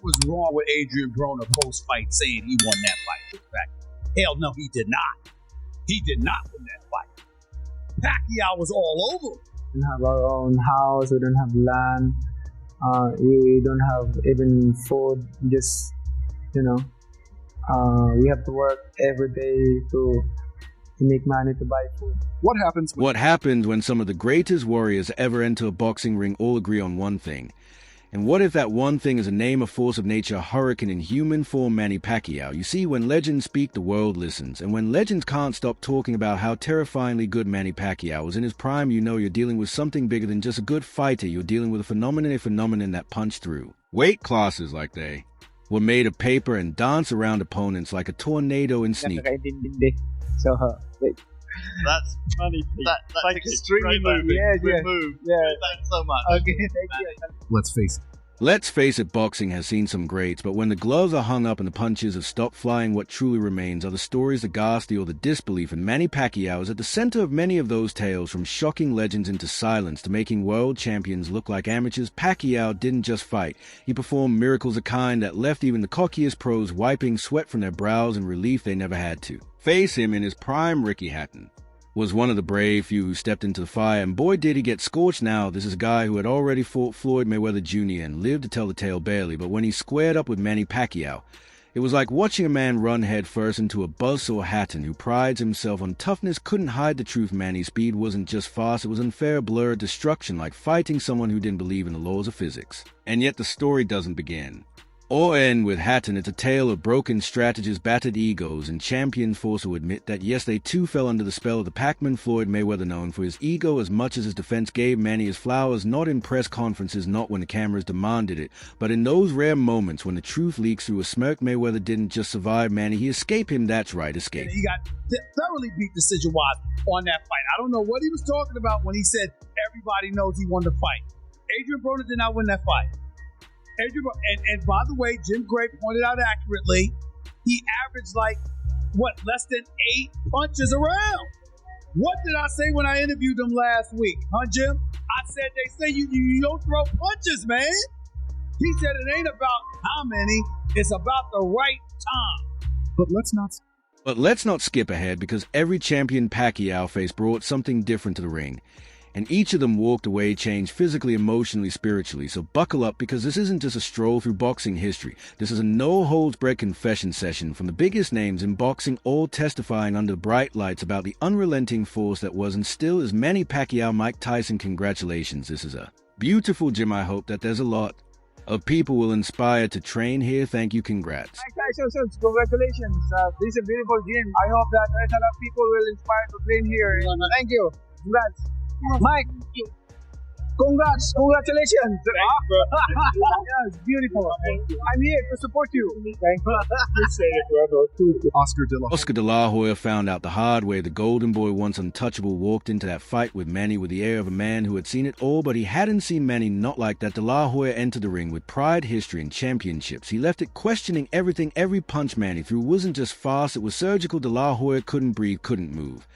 was wrong with Adrian Broner post-fight saying he won that fight. Hell no, he did not. He did not win that fight. Pacquiao was all over. We don't have our own house. We don't have land. We don't have even food. Just, we have to work every day to make money to buy food. What happens when some of the greatest warriors ever enter a boxing ring all agree on one thing? And what if that one thing is a name, a force of nature, a hurricane in human form, Manny Pacquiao? You see, when legends speak, the world listens. And when legends can't stop talking about how terrifyingly good Manny Pacquiao was in his prime, you know you're dealing with something bigger than just a good fighter. You're dealing with a phenomenon that punched through. Weight classes like they were made of paper and dance around opponents like a tornado in sneak. So, that's funny. That's like extremely moving. Yeah. Thanks so much. Okay, thank you. Let's face it, boxing has seen some greats, but when the gloves are hung up and the punches have stopped flying, what truly remains are the stories, the ghastly, or the disbelief, and Manny Pacquiao is at the center of many of those tales, from shocking legends into silence to making world champions look like amateurs. Pacquiao didn't just fight. He performed miracles, a kind that left even the cockiest pros wiping sweat from their brows in relief they never had to. Face him in his prime, Ricky Hatton was one of the brave few who stepped into the fire, and boy did he get scorched now. This is a guy who had already fought Floyd Mayweather Jr. and lived to tell the tale barely, but when he squared up with Manny Pacquiao, it was like watching a man run head first into a buzzsaw. Hatton, who prides himself on toughness, couldn't hide the truth. Manny's speed wasn't just fast, it was unfair, blurred destruction, like fighting someone who didn't believe in the laws of physics. And yet the story doesn't begin or end with Hatton. It's a tale of broken strategies, battered egos, and champions forced to admit that yes, they too fell under the spell of the Pac-Man. Floyd Mayweather, known for his ego as much as his defense, gave Manny his flowers, not in press conferences, not when the cameras demanded it, but in those rare moments when the truth leaks through a smirk. Mayweather didn't just survive Manny, he escaped him. That's right, escape. He got thoroughly beat decision-wise on that fight. I don't know what he was talking about when he said everybody knows he won the fight. Adrian Broner did not win that fight. And by the way, Jim Gray pointed out accurately, he averaged less than 8 punches around. What did I say when I interviewed him last week? Huh, Jim? I said they say you don't throw punches, man. He said it ain't about how many, it's about the right time. But let's not skip ahead, because every champion Pacquiao faced brought something different to the ring. And each of them walked away changed physically, emotionally, spiritually. So buckle up, because this isn't just a stroll through boxing history. This is a no-holds-barred confession session from the biggest names in boxing, all testifying under bright lights about the unrelenting force that was and still is Manny Pacquiao. Mike Tyson, congratulations. This is a beautiful gym. I hope that there's a lot of people will inspire to train here. Thank you, congrats. Mike Tyson, congratulations. This is a beautiful gym. I hope that there's a lot of people will inspire to train here. Thank you. Congrats. Mike, congratulations. Yes, beautiful. I'm here to support you. Thank you. Oscar De La Hoya found out the hard way. The Golden Boy, once untouchable, walked into that fight with Manny with the air of a man who had seen it all, but he hadn't seen Manny not like that. De La Hoya entered the ring with pride, history, and championships. He left it questioning everything. Every punch Manny threw wasn't just fast, it was surgical. De La Hoya couldn't breathe, couldn't move.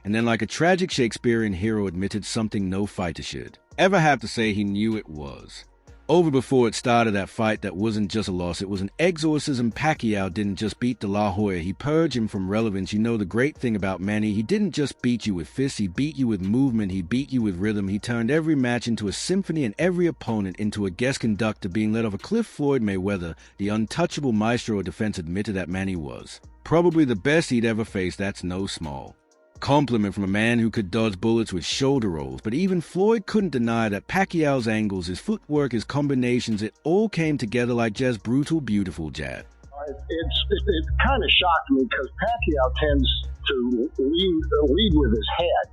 And then, like a tragic Shakespearean hero, admitted something no fighter should ever have to say. He knew it was over before it started. That fight that wasn't just a loss, it was an exorcism. Pacquiao didn't just beat De La Hoya, he purged him from relevance. You know the great thing about Manny, he didn't just beat you with fists, he beat you with movement, he beat you with rhythm. He turned every match into a symphony and every opponent into a guest conductor. Being led off a cliff, Floyd Mayweather, the untouchable maestro of defense, admitted that Manny was probably the best he'd ever faced. That's no small compliment from a man who could dodge bullets with shoulder rolls. But even Floyd couldn't deny that Pacquiao's angles, his footwork, his combinations, it all came together like just brutal, beautiful jab. It kind of shocked me, because Pacquiao tends to lead with his head,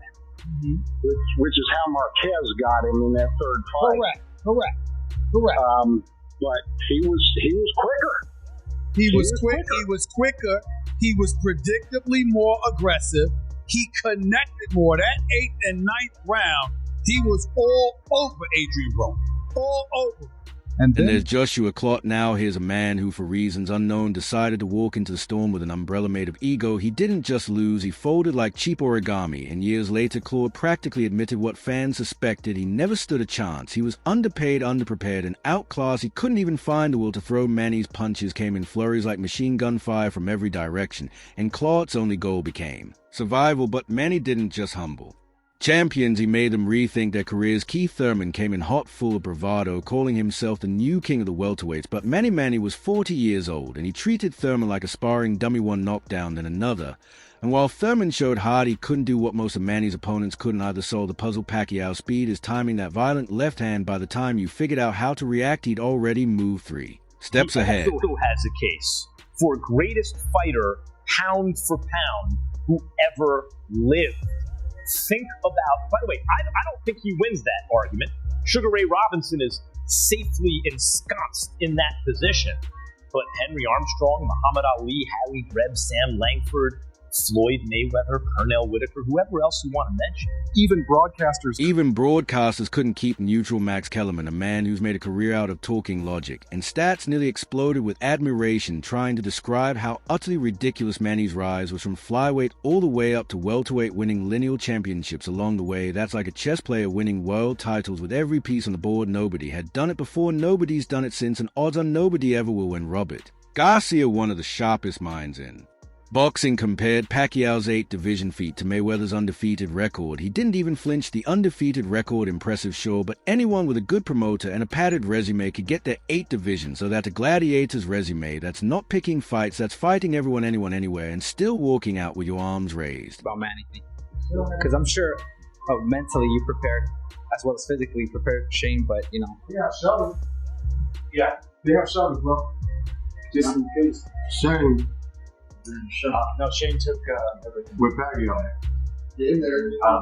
which is how Marquez got him in that third fight. Correct. But he was quicker. He was quicker. He was predictably more aggressive. He connected more. That 8th and 9th round, he was all over Adrian Broner. All over. And there's Joshua Clot now. Here's a man who, for reasons unknown, decided to walk into the storm with an umbrella made of ego. He didn't just lose, he folded like cheap origami. And years later, Claude practically admitted what fans suspected. He never stood a chance. He was underpaid, underprepared, and outclassed. He couldn't even find the will to throw. Manny's punches came in flurries like machine gun fire from every direction. And Claude's only goal became survival, but Manny didn't just humble. Champions, he made them rethink their careers. Keith Thurman came in hot, full of bravado, calling himself the new king of the welterweights. But Manny was 40 years old, and he treated Thurman like a sparring dummy, one knockdown then another. And while Thurman showed hard, he couldn't do what most of Manny's opponents couldn't either. Solve the puzzle. Pacquiao's speed, his timing, that violent left hand. By the time you figured out how to react, he'd already moved 3 steps ahead. He also has a case for greatest fighter, pound for pound, who ever lived. Think about, by the way, I don't think he wins that argument. Sugar Ray Robinson is safely ensconced in that position. But Henry Armstrong, Muhammad Ali, Harry Greb, Sam Langford, Floyd Mayweather, Pernell Whitaker, whoever else you want to mention. Even broadcasters couldn't keep neutral Max Kellerman, a man who's made a career out of talking logic. And stats nearly exploded with admiration trying to describe how utterly ridiculous Manny's rise was, from flyweight all the way up to welterweight, winning lineal championships along the way. That's like a chess player winning world titles with every piece on the board. Nobody had done it before, nobody's done it since, and odds on nobody ever will when Robert Garcia, one of the sharpest minds in boxing, compared Pacquiao's 8 division feat to Mayweather's undefeated record. He didn't even flinch. The undefeated record, impressive sure, but anyone with a good promoter and a padded resume could get their 8 divisions. So that the gladiator's resume, that's not picking fights, that's fighting everyone, anyone, anywhere, and still walking out with your arms raised. About Manny, because I'm sure mentally you prepared as well as physically prepared for Shane, but you know. Yeah, Sheldon. Yeah, they have Sheldon, bro. Just in case. Shane. No, Shane took everything. With Pacquiao. Yeah, I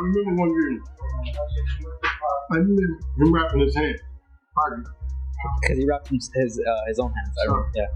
remember one year. I remember him wrapping his hand. Because he wrapped his own hands. Yeah.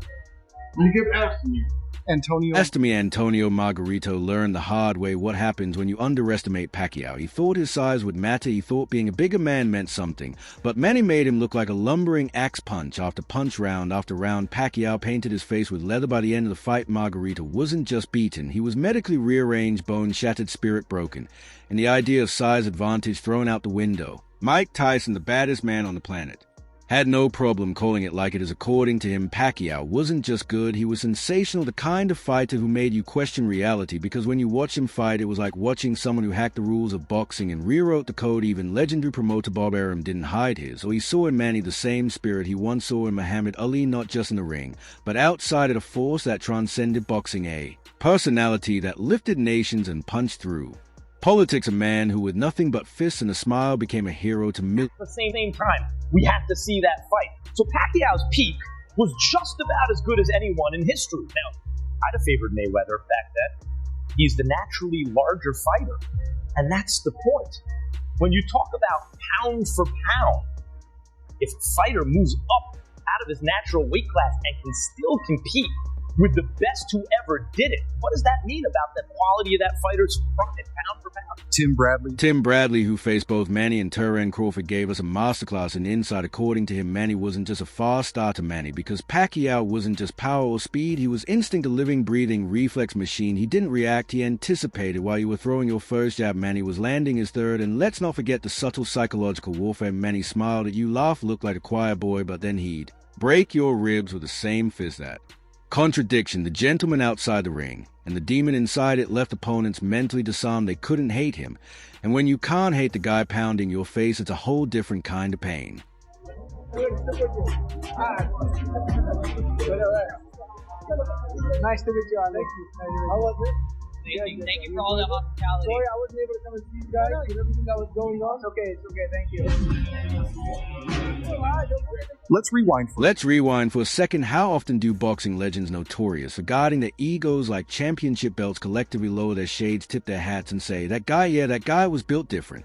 When you kept asking me. Antonio Margarito learned the hard way what happens when you underestimate Pacquiao. He thought his size would matter. He thought being a bigger man meant something. But Manny made him look like a lumbering axe punch after punch, round after round. Pacquiao painted his face with leather. By the end of the fight, Margarito wasn't just beaten. He was medically rearranged, bone shattered, spirit broken, and the idea of size advantage thrown out the window. Mike Tyson, the baddest man on the planet, had no problem calling it like it is. According to him, Pacquiao wasn't just good, he was sensational, the kind of fighter who made you question reality, because when you watch him fight, it was like watching someone who hacked the rules of boxing and rewrote the code. Even legendary promoter Bob Arum didn't hide his, or he saw in Manny the same spirit he once saw in Muhammad Ali, not just in the ring, but outside at a force that transcended boxing, a personality that lifted nations and punched through politics, a man who with nothing but fists and a smile became a hero to millions. At the same time, we have to see that fight. So Pacquiao's peak was just about as good as anyone in history. Now, I'd have favored Mayweather back then. He's the naturally larger fighter. And that's the point. When you talk about pound for pound, if a fighter moves up out of his natural weight class and can still compete with the best who ever did it, what does that mean about the quality of that fighter's pound for pound? Tim Bradley, who faced both Manny and Terence Crawford, gave us a masterclass in insight. According to him, Manny wasn't just a fast starter Manny, because Pacquiao wasn't just power or speed, he was instinct, a living, breathing reflex machine. He didn't react, he anticipated. While you were throwing your first jab, Manny was landing his third. And let's not forget the subtle psychological warfare. Manny smiled at you, laughed, looked like a choir boy, but then he'd break your ribs with the same fist. That contradiction, the gentleman outside the ring and the demon inside it, left opponents mentally disarmed. They couldn't hate him. And when you can't hate the guy pounding your face, it's a whole different kind of pain. Nice to meet you, Alex. How was it? Thank you for all the hospitality. Sorry, I wasn't able to come and see you guys with everything that was going on. It's okay, thank you. Let's rewind for a second. How often do boxing legends notorious for guarding their egos like championship belts collectively lower their shades, tip their hats, and say, that guy was built different?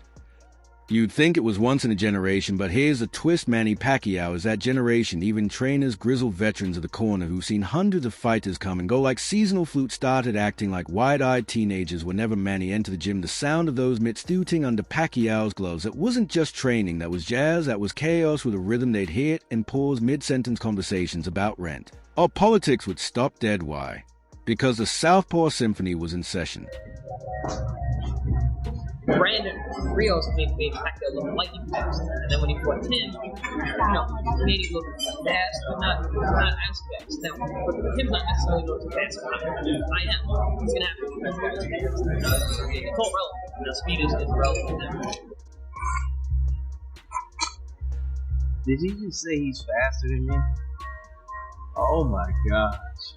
You'd think it was once in a generation, but here's the twist: Manny Pacquiao is that generation. Even trainers, grizzled veterans of the corner who've seen hundreds of fighters come and go like seasonal flute started acting like wide-eyed teenagers whenever Manny entered the gym. The sound of those mitts tooting under Pacquiao's gloves. It wasn't just training, that was jazz, that was chaos with a rhythm. They'd hit and pause mid-sentence conversations about rent. Or politics would stop dead. Why? Because the Southpaw Symphony was in session. Brandon Rios made Pacquiao look lightning fast, and then when he fought Tim, Manny looked fast, but not as fast. Now, but Tim's not necessarily looking fast. I am. He's gonna have to be fast. It's all relative. Speed is relative. Did he just say he's faster than me? Oh my gosh.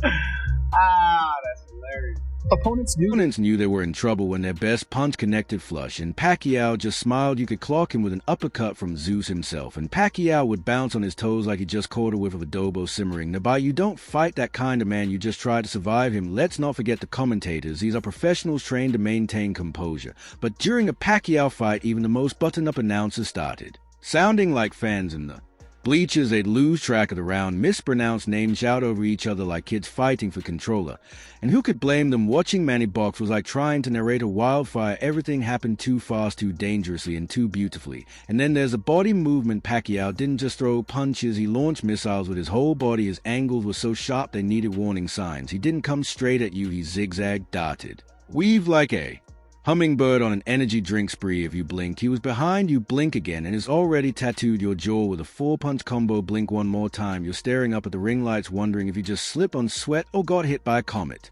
That's hilarious. Opponents knew they were in trouble when their best punch connected flush, and Pacquiao just smiled. You could clock him with an uppercut from Zeus himself, and Pacquiao would bounce on his toes like he just caught a whiff of adobo simmering. Now, you don't fight that kind of man, you just try to survive him. Let's not forget the commentators. These are professionals trained to maintain composure. But during a Pacquiao fight, even the most buttoned-up announcers started sounding like fans in the bleachers. They'd lose track of the round, mispronounce names, shout over each other like kids fighting for controller. And who could blame them? Watching Manny box was like trying to narrate a wildfire. Everything happened too fast, too dangerously, and too beautifully. And then there's a body movement. Pacquiao didn't just throw punches, he launched missiles with his whole body. His angles were so sharp they needed warning signs. He didn't come straight at you, he zigzagged, darted. Weave like a hummingbird on an energy drink spree. If you blinked, he was behind you. Blink again, and has already tattooed your jaw with a 4-punch combo. Blink one more time, you're staring up at the ring lights wondering if you just slipped on sweat or got hit by a comet.